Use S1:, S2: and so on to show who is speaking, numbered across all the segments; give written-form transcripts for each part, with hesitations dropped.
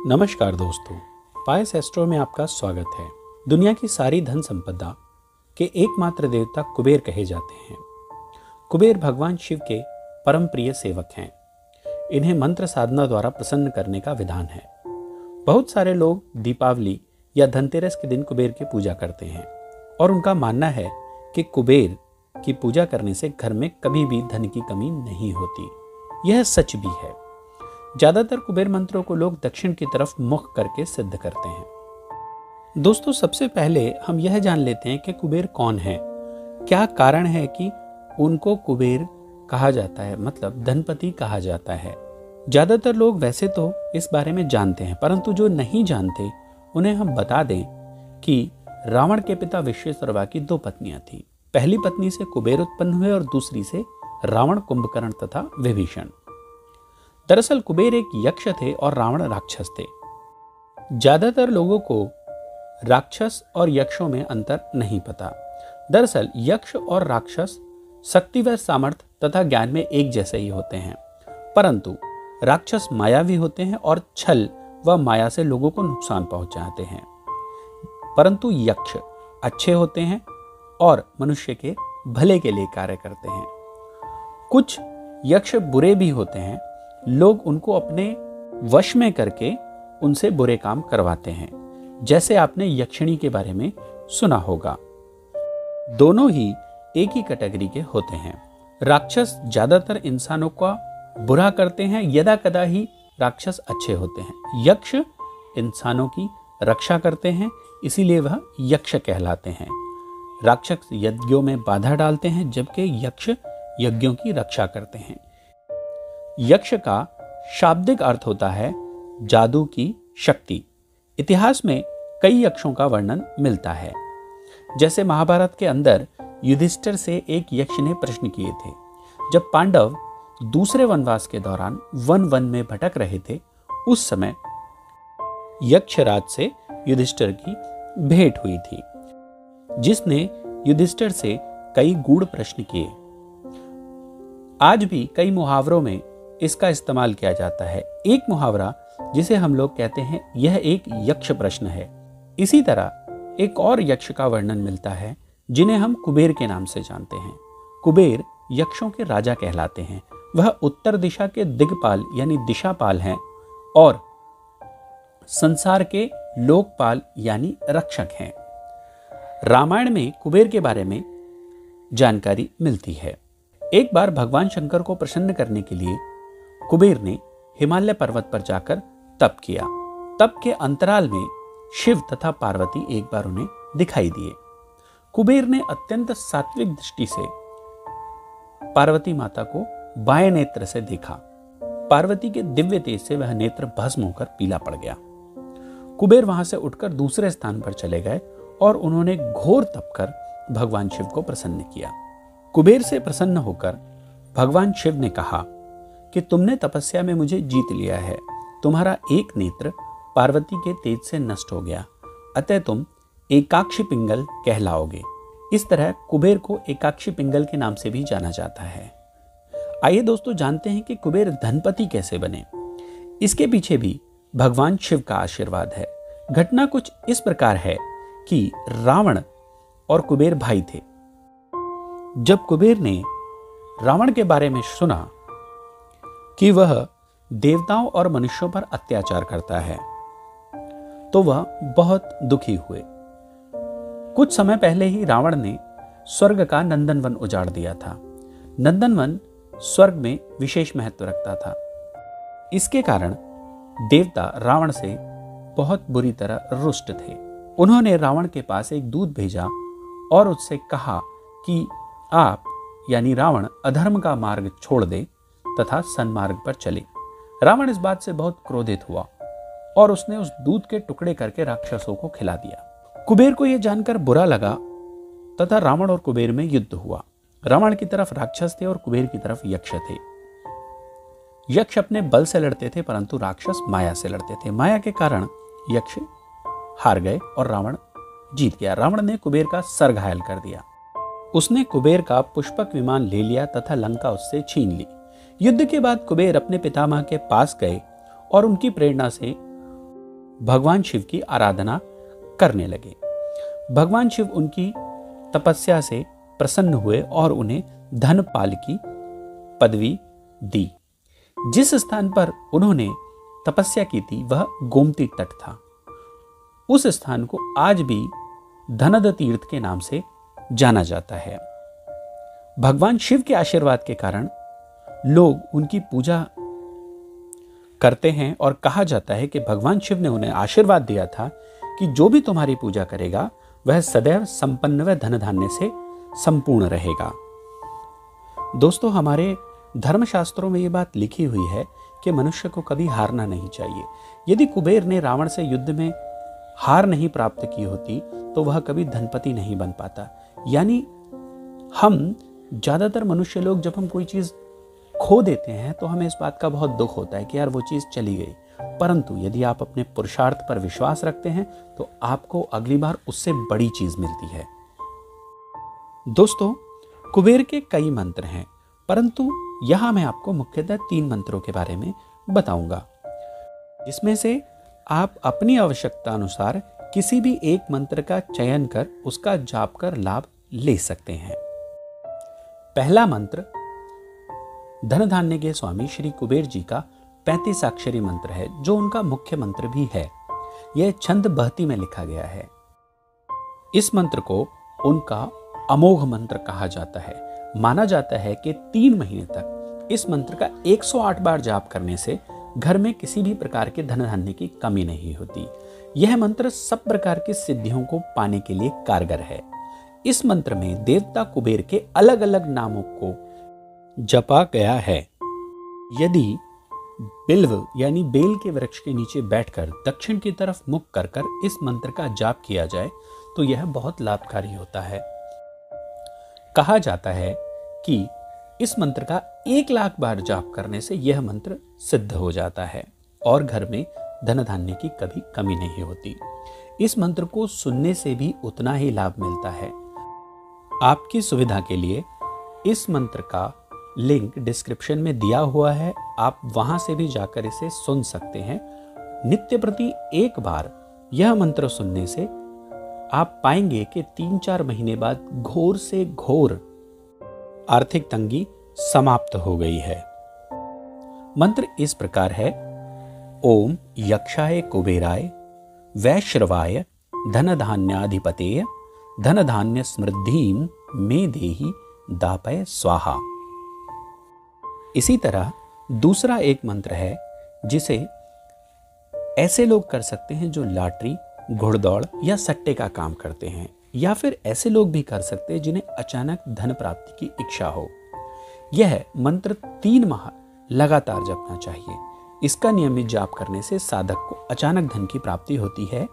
S1: नमस्कार दोस्तों, पायस एस्ट्रो में आपका स्वागत है। दुनिया की सारी धन संपदा के एकमात्र देवता कुबेर कहे जाते हैं। कुबेर भगवान शिव के परम प्रिय सेवक हैं। इन्हें मंत्र साधना द्वारा प्रसन्न करने का विधान है। बहुत सारे लोग दीपावली या धनतेरस के दिन कुबेर की पूजा करते हैं और उनका मानना है कि कुबेर की पूजा करने से घर में कभी भी धन की कमी नहीं होती। यह सच भी है। ज्यादातर कुबेर मंत्रों को लोग दक्षिण की तरफ मुख करके सिद्ध करते हैं। दोस्तों, सबसे पहले हम यह जान लेते हैं कि कुबेर कौन है। क्या कारण है कि उनको कुबेर कहा जाता है, मतलब धनपति कहा जाता है। ज्यादातर लोग वैसे तो इस बारे में जानते हैं, परंतु जो नहीं जानते उन्हें हम बता दें कि रावण के पिता विश्वेश्वरवा की 2 पत्नियां थीं। पहली पत्नी से कुबेर उत्पन्न हुए और दूसरी से रावण, कुंभकर्ण तथा विभीषण। दरअसल कुबेर एक यक्ष थे और रावण राक्षस थे। ज्यादातर लोगों को राक्षस और यक्षों में अंतर नहीं पता। दरअसल यक्ष और राक्षस शक्ति व सामर्थ्य तथा ज्ञान में एक जैसे ही होते हैं, परंतु राक्षस मायावी होते हैं और छल व माया से लोगों को नुकसान पहुंचाते हैं, परंतु यक्ष अच्छे होते हैं और मनुष्य के भले के लिए कार्य करते हैं। कुछ यक्ष बुरे भी होते हैं। लोग उनको अपने वश में करके उनसे बुरे काम करवाते हैं, जैसे आपने यक्षिणी के बारे में सुना होगा। दोनों ही एक ही कैटेगरी के होते हैं। राक्षस ज्यादातर इंसानों का बुरा करते हैं, यदा कदा ही राक्षस अच्छे होते हैं। यक्ष इंसानों की रक्षा करते हैं, इसीलिए वह यक्ष कहलाते हैं। राक्षस यज्ञों में बाधा डालते हैं, जबकि यक्ष यज्ञों की रक्षा करते हैं। यक्ष का शाब्दिक अर्थ होता है जादू की शक्ति। इतिहास में कई यक्षों का वर्णन मिलता है। जैसे महाभारत के अंदर युधिष्ठिर से एक यक्ष ने प्रश्न किए थे। जब पांडव दूसरे वनवास के दौरान वन में भटक रहे थे, उस समय यक्षराज से युधिष्ठिर की भेंट हुई थी, जिसने युधिष्ठिर से कई गूढ़ प्रश्न किए। आज भी कई मुहावरों में इसका इस्तेमाल किया जाता है। एक मुहावरा जिसे हम लोग कहते हैं, यह एक यक्ष प्रश्न है। इसी तरह एक और यक्ष का वर्णन मिलता है, जिन्हें हम कुबेर के नाम से जानते हैं। कुबेर यक्षों के राजा कहलाते हैं। वह उत्तर दिशा के दिग्पाल यानी दिशापाल हैं और संसार के लोकपाल यानी रक्षक हैं। रामायण में कुबेर के बारे में जानकारी मिलती है। एक बार भगवान शंकर को प्रसन्न करने के लिए कुबेर ने हिमालय पर्वत पर जाकर तप किया। तप के अंतराल में शिव तथा पार्वती एक बार उन्हें दिखाई दिए। कुबेर ने अत्यंत सात्विक दृष्टि से पार्वती माता को बाएं नेत्र से देखा। पार्वती के दिव्य तेज से वह नेत्र भस्म होकर पीला पड़ गया। कुबेर वहां से उठकर दूसरे स्थान पर चले गए और उन्होंने घोर तप कर भगवान शिव को प्रसन्न किया। कुबेर से प्रसन्न होकर भगवान शिव ने कहा कि तुमने तपस्या में मुझे जीत लिया है। तुम्हारा एक नेत्र पार्वती के तेज से नष्ट हो गया, अतः तुम एकाक्षी पिंगल कहलाओगे। इस तरह कुबेर को एकाक्षी पिंगल के नाम से भी जाना जाता है। आइए दोस्तों, जानते हैं कि कुबेर धनपति कैसे बने। इसके पीछे भी भगवान शिव का आशीर्वाद है। घटना कुछ इस प्रकार है कि रावण और कुबेर भाई थे। जब कुबेर ने रावण के बारे में सुना कि वह देवताओं और मनुष्यों पर अत्याचार करता है, तो वह बहुत दुखी हुए। कुछ समय पहले ही रावण ने स्वर्ग का नंदनवन उजाड़ दिया था। नंदनवन स्वर्ग में विशेष महत्व रखता था। इसके कारण देवता रावण से बहुत बुरी तरह रुष्ट थे। उन्होंने रावण के पास एक दूत भेजा और उससे कहा कि आप यानी रावण अधर्म का मार्ग छोड़ दे तथा सन्मार्ग पर चले। रावण इस बात से बहुत क्रोधित हुआ और उसने उस दूध के टुकड़े करके राक्षसों को खिला दिया। कुबेर को यह जानकर बुरा लगा तथा रावण और कुबेर में युद्ध हुआ। रावण की तरफ राक्षस थे और कुबेर की तरफ यक्ष थे। यक्ष अपने बल से लड़ते थे, परंतु राक्षस माया से लड़ते थे। माया के कारण यक्ष हार गए और रावण जीत गया। रावण ने कुबेर का सर घायल कर दिया। उसने कुबेर का पुष्पक विमान ले लिया तथा लंका उससे छीन ली। युद्ध के बाद कुबेर अपने पितामह के पास गए और उनकी प्रेरणा से भगवान शिव की आराधना करने लगे। भगवान शिव उनकी तपस्या से प्रसन्न हुए और उन्हें धनपाल की पदवी दी। जिस स्थान पर उन्होंने तपस्या की थी वह गोमती तट था। उस स्थान को आज भी धनद तीर्थ के नाम से जाना जाता है। भगवान शिव के आशीर्वाद के कारण लोग उनकी पूजा करते हैं और कहा जाता है कि भगवान शिव ने उन्हें आशीर्वाद दिया था कि जो भी तुम्हारी पूजा करेगा वह सदैव संपन्न व धन धान्य से संपूर्ण रहेगा। दोस्तों, हमारे धर्मशास्त्रों में यह बात लिखी हुई है कि मनुष्य को कभी हारना नहीं चाहिए। यदि कुबेर ने रावण से युद्ध में हार नहीं प्राप्त की होती तो वह कभी धनपति नहीं बन पाता। यानी हम ज्यादातर मनुष्य लोग जब हम कोई चीज खो देते हैं तो हमें इस बात का बहुत दुख होता है कि यार वो चीज चली गई, परंतु यदि आप अपने पुरुषार्थ पर विश्वास रखते हैं तो आपको अगली बार उससे बड़ी चीज मिलती है। दोस्तों, कुबेर के कई मंत्र हैं, परंतु यहां मैं आपको मुख्यतः 3 मंत्रों के बारे में बताऊंगा, जिसमें से आप अपनी आवश्यकता अनुसार किसी भी एक मंत्र का चयन कर उसका जाप कर लाभ ले सकते हैं। पहला मंत्र धन धान्य के स्वामी श्री कुबेर जी का 35 अक्षरी मंत्र है, जो उनका मुख्य मंत्र भी है। यह छंद बहती में लिखा गया है। इस मंत्र को उनका अमोघ मंत्र कहा जाता है। माना जाता है कि 3 महीने तक इस मंत्र का 108 बार जाप करने से घर में किसी भी प्रकार के धन धान्य की कमी नहीं होती। यह मंत्र सब प्रकार की सिद्धियों को पाने के लिए कारगर है। इस मंत्र में देवता कुबेर के अलग अलग नामों को जपा गया है। यदि बिल्व यानी बेल के वृक्ष के नीचे बैठकर दक्षिण की तरफ मुख कर इस मंत्र का जाप किया जाए तो यह बहुत लाभकारी होता है। कहा जाता है कि इस मंत्र का 1 लाख बार जाप करने से यह मंत्र सिद्ध हो जाता है और घर में धन धान्य की कभी कमी नहीं होती। इस मंत्र को सुनने से भी उतना ही लाभ मिलता है। आपकी सुविधा के लिए इस मंत्र का लिंक डिस्क्रिप्शन में दिया हुआ है, आप वहां से भी जाकर इसे सुन सकते हैं। नित्य प्रति 1 बार यह मंत्र सुनने से आप पाएंगे कि 3-4 महीने बाद घोर से घोर आर्थिक तंगी समाप्त हो गई है। मंत्र इस प्रकार है: ओम यक्षाय कुबेराय वैश्रवाय धन धान्याधिपतेय धन धान्य समृद्धिम मे देहि दापय स्वाहा। इसी तरह दूसरा एक मंत्र है जिसे ऐसे लोग कर सकते हैं जो लॉटरी, घुड़दौड़ या सट्टे का काम करते हैं, या फिर ऐसे लोग भी कर सकते हैं जिन्हें अचानक धन प्राप्ति की इच्छा हो। यह मंत्र 3 माह लगातार जपना चाहिए। इसका नियमित जाप करने से साधक को अचानक धन की प्राप्ति होती है,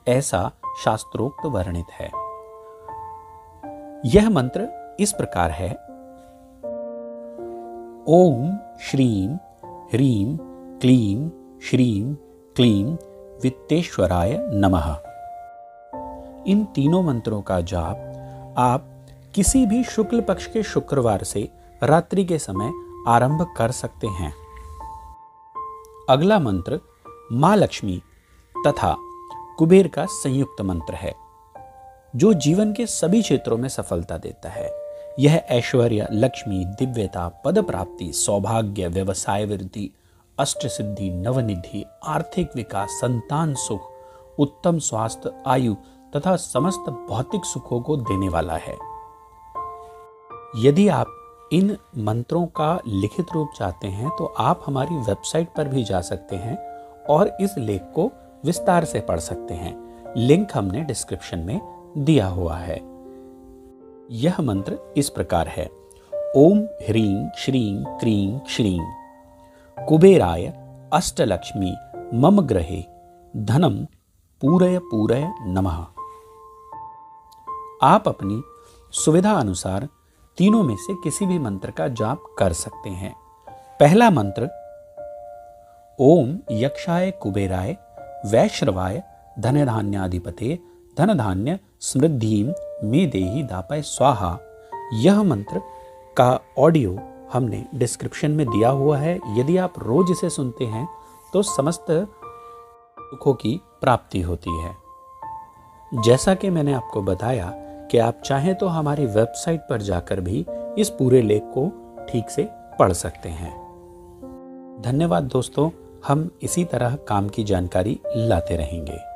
S1: ऐसा शास्त्रोक्त वर्णित है। यह मंत्र इस प्रकार है: ओम श्रीम ह्रीम क्लीम श्रीम क्लीम वित्तेश्वराय नमः। इन तीनों मंत्रों का जाप आप किसी भी शुक्ल पक्ष के शुक्रवार से रात्रि के समय आरंभ कर सकते हैं। अगला मंत्र मां लक्ष्मी तथा कुबेर का संयुक्त मंत्र है, जो जीवन के सभी क्षेत्रों में सफलता देता है। यह ऐश्वर्य, लक्ष्मी, दिव्यता, पद प्राप्ति, सौभाग्य, व्यवसाय वृद्धि, अष्ट सिद्धि, नवनिधि, आर्थिक विकास, संतान सुख, उत्तम स्वास्थ्य, आयु तथा समस्त भौतिक सुखों को देने वाला है। यदि आप इन मंत्रों का लिखित रूप चाहते हैं तो आप हमारी वेबसाइट पर भी जा सकते हैं और इस लेख को विस्तार से पढ़ सकते हैं। लिंक हमने डिस्क्रिप्शन में दिया हुआ है। यह मंत्र इस प्रकार है: ओम ह्रीं श्रीं क्रीं श्रीं कुबेराय अष्टलक्ष्मी मम ग्रहे धनम पूरय पूरय नमः। आप अपनी सुविधा अनुसार तीनों में से किसी भी मंत्र का जाप कर सकते हैं। पहला मंत्र ओम यक्षाय कुबेराय वैश्रवाय धन धान्याधिपते धन धान्य समृद्धिम मे देहि दापय स्वाहा। यह मंत्र का ऑडियो हमने डिस्क्रिप्शन में दिया हुआ है। यदि आप रोज इसे सुनते हैं तो समस्त सुखों की प्राप्ति होती है। जैसा कि मैंने आपको बताया कि आप चाहें तो हमारी वेबसाइट पर जाकर भी इस पूरे लेख को ठीक से पढ़ सकते हैं। धन्यवाद दोस्तों, हम इसी तरह काम की जानकारी लाते रहेंगे।